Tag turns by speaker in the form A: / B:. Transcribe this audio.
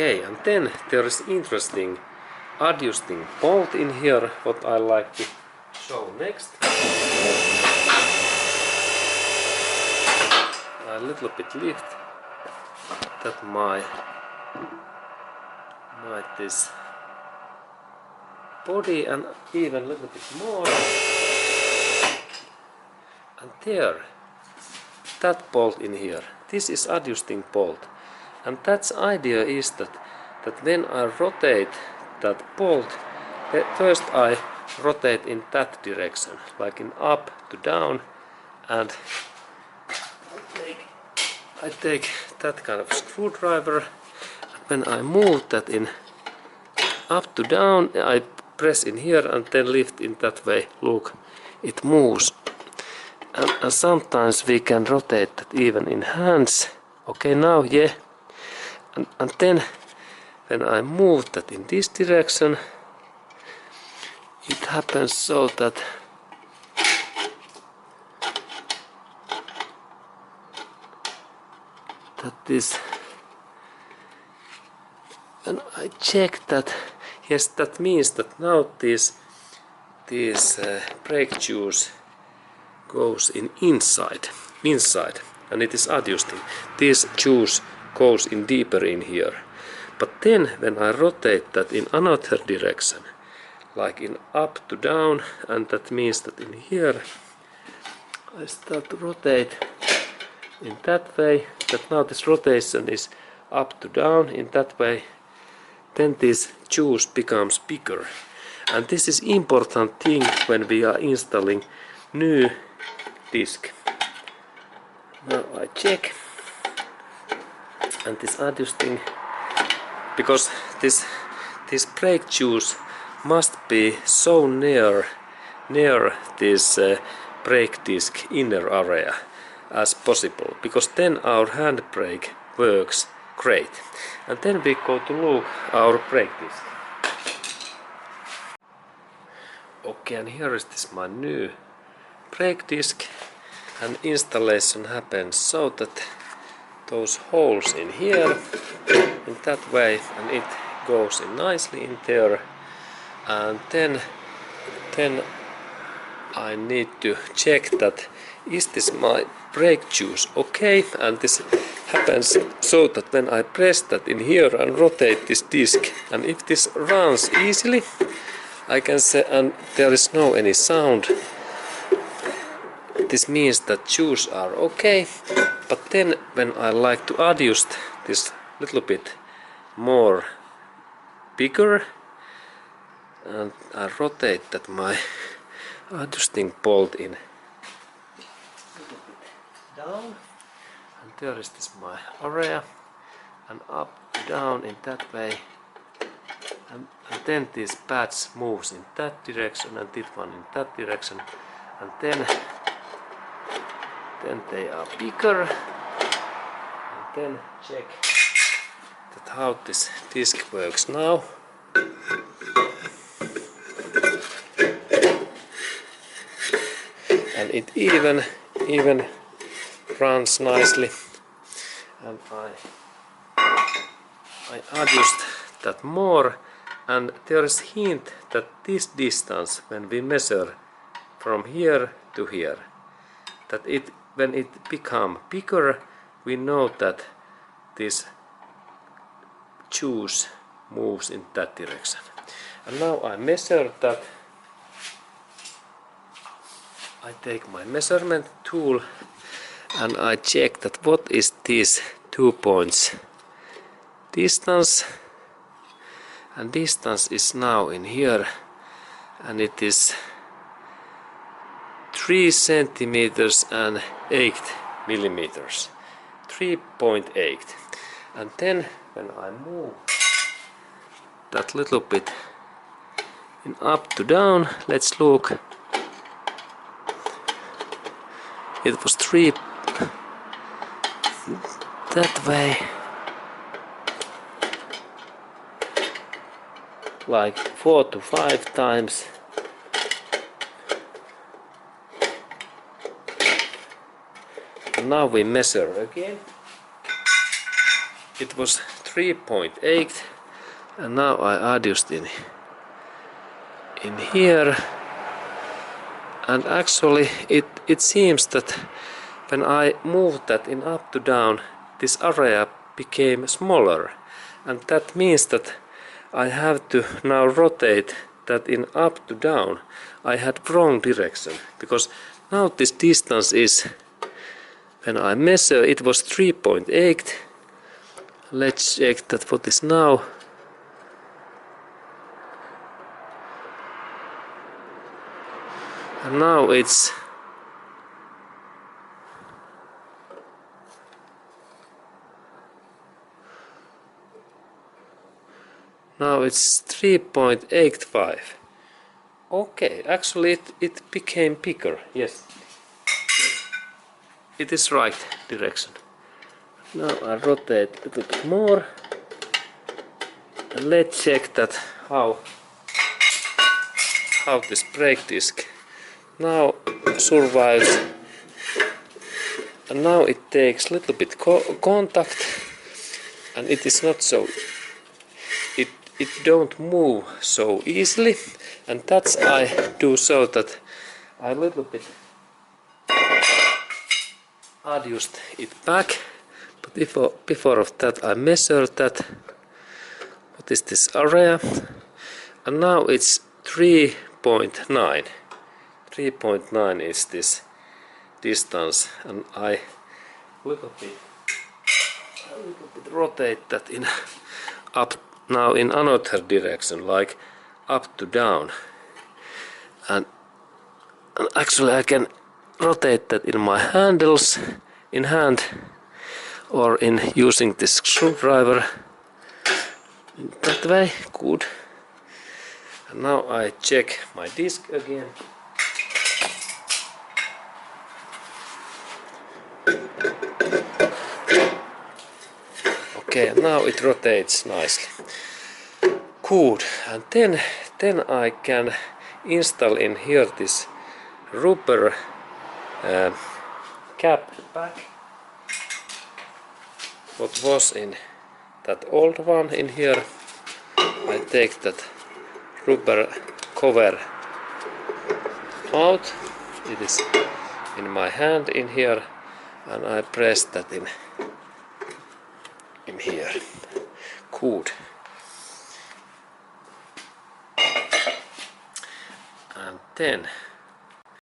A: Okay, and then there is interesting adjusting bolt in here, what I like to show next. I a little bit lift that my this body and even a little bit more. And there, that bolt in here, this is adjusting bolt. And that's idea is that when I rotate that bolt, first I rotate in that direction, like in up to down, and I take that kind of screwdriver. When I move that in up to down, I press in here and then lift in that way. Look, it moves. And sometimes we can rotate that even in hands. Okay, now, yeah. And then when I move that in this direction, it happens so that this, and I check that, yes, that means that now these brake shoes goes in inside, and it is adjusting. These shoes goes in deeper in here. But then when I rotate that in another direction, like in up to down, and that means that in here I start to rotate in that way, that now this rotation is up to down in that way, then this shoes becomes bigger. And this is important thing when we are installing new disc. Now I check, and this adjusting, because this brake shoes must be so near this brake disc inner area as possible, because then our handbrake works great. And then we go to look our brake disc. Okay, and here is this my new brake disc, and installation happens so that those holes in here in that way, and it goes in nicely in there. And then I need to check that is this my brake shoes okay, and this happens so that when I press that in here and rotate this disc, and if this runs easily, I can say, and there is no any sound, this means that shoes are okay. But then when I like to adjust this little bit more bigger, and I rotate that my adjusting bolt in down, and there is this my area, and up down in that way, and then this patch moves in that direction and this one in that direction, and then they are bigger. And then check that how this disc works now. And it even runs nicely, and I adjust that more, and there is hint that this distance, when we measure from here to here, that when it become bigger, we know that this shoes moves in that direction. And now I measure that. I take my measurement tool and I check that what is this 2 points distance, and distance is now in here, and it is 3 centimeters and 8 millimeters, 3.8. And then when I move that little bit in up to down, let's look. It was 3 that way, like 4 to 5 times. And now we measure again. It was 3.8, and now I adjust in here, and actually it seems that when I moved that in up to down, this area became smaller, and that means that I have to now rotate that in up to down. I had wrong direction, because now this distance is, when I measure, it was 3.8. Let's check that what is now. And now it's 3.85. Okay, actually it became bigger. Yes, it is right direction. Now I rotate a little bit more, and let's check that how this brake disc now survives. And now it takes a little bit contact, and it is not so, it don't move so easily, and that's I do so that I a little bit adjust it back. But before of that I measure that what is this area, and now it's 3.9. 3.9 is this distance, and I a little bit rotate that in up now in another direction, like up to down, and actually I can rotate that in my handles, in hand, or in using this screwdriver that way. Good. And now I check my disc again. Okay, now it rotates nicely. Good. And then I can install in here this rubber cap back, what was in that old one in here. I take that rubber cover out. It is in my hand in here, and I press that in here. Good. And then